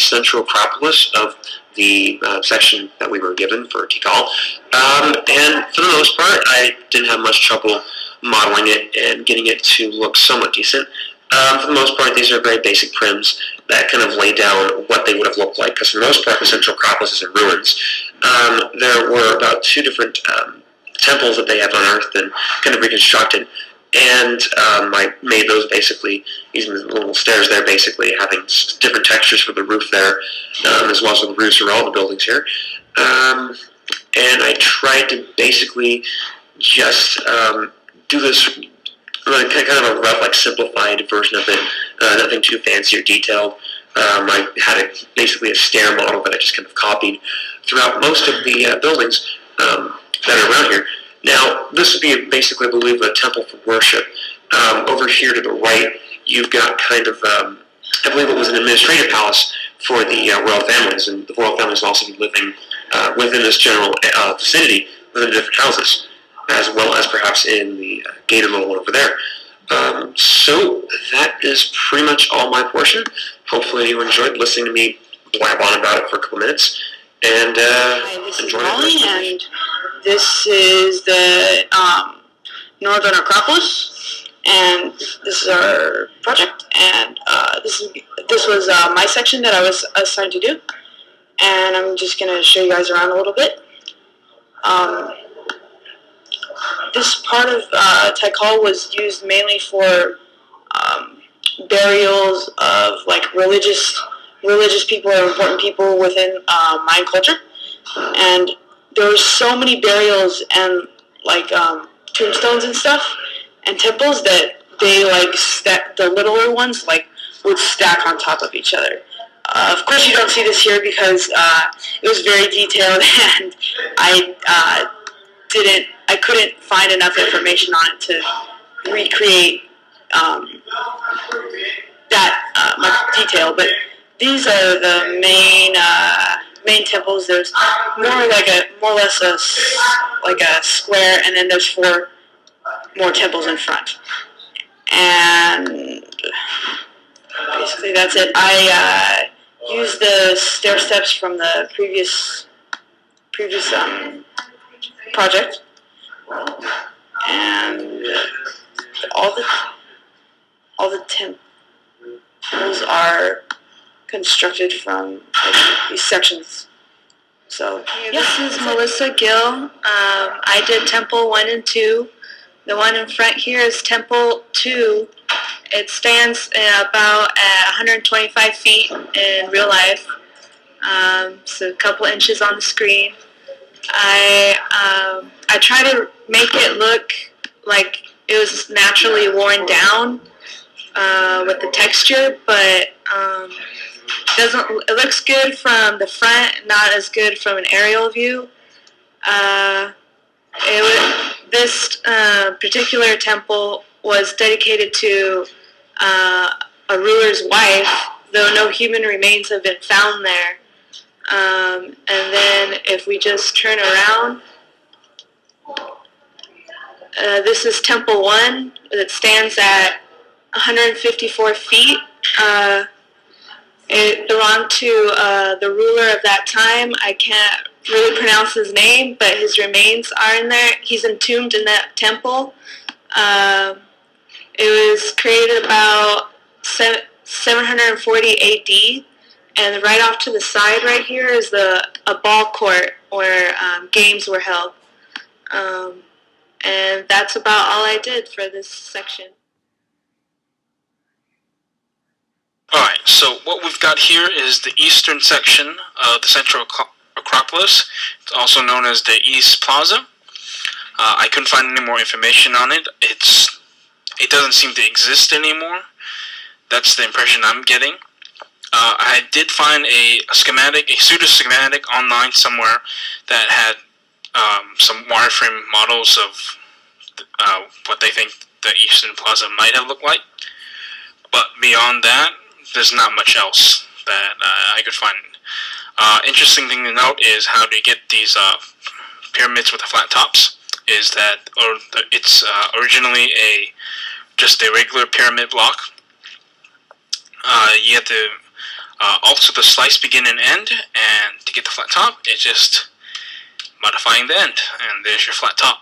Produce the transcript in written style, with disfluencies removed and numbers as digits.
central acropolis of the section that we were given for Tikal. And for the most part, I didn't have much trouble modeling it and getting it to look somewhat decent. For the most part, these are very basic prims that kind of lay down what they would have looked like, because for the most part, the central acropolis is in ruins. There were about 2 different temples that they have unearthed and kind of reconstructed, and I made those basically using the little stairs there, basically having different textures for the roof there, as well as for the roofs of all the buildings here. And I tried to basically just do this really kind of a rough, like simplified version of it, nothing too fancy or detailed. I had basically a stair model that I just kind of copied throughout most of the buildings that are around here. Now, this would be basically, I believe, a temple for worship. Over here to the right, you've got kind of, I believe it was an administrative palace for the royal families, and the royal families will also be living within this general vicinity, within the different houses, as well as perhaps in the gated little one over there. So that is pretty much all my portion. Hopefully you enjoyed listening to me blab on about it for a couple minutes, and enjoy it. And this is the Northern Acropolis, and this is our project, and this was my section that I was assigned to do, and I'm just going to show you guys around a little bit. This part of Tikal was used mainly for burials of like religious people or important people within Mayan culture, and there were so many burials and like tombstones and stuff and temples that they like the littler ones like would stack on top of each other. Of course, you don't see this here because it was very detailed, and I couldn't find enough information on it to recreate that much detail. But these are the main temples. There's more or less a square, and then there's 4 more temples in front. And basically that's it. I used the stair steps from the previous project, and all the temples are constructed from these sections. So this is Melissa Gill. I did Temple 1 and 2. The one in front here is Temple 2. It stands about at 125 feet in real life, so a couple inches on the screen. I try to make it look like it was naturally worn down with the texture, but it looks good from the front, not as good from an aerial view. This particular temple was dedicated to a ruler's wife, though no human remains have been found there. And then if we just turn around, this is Temple 1. It stands at 154 feet. It belonged to the ruler of that time. I can't really pronounce his name, but his remains are in there. He's entombed in that temple. It was created about 740 AD, and right off to the side right here is a ball court where games were held. And that's about all I did for this section. Alright, so what we've got here is the eastern section of the Central Acropolis. It's also known as the East Plaza. I couldn't find any more information on it. It doesn't seem to exist anymore. That's the impression I'm getting. I did find a pseudo-schematic online somewhere that had some wireframe models of what they think the Eastern Plaza might have looked like. But beyond that, there's not much else that I could find. Interesting thing to note is how do you get these pyramids with the flat tops? Is that it's originally just a regular pyramid block. You have to Also, the slice begin and end, and to get the flat top, it's just modifying the end, and there's your flat top.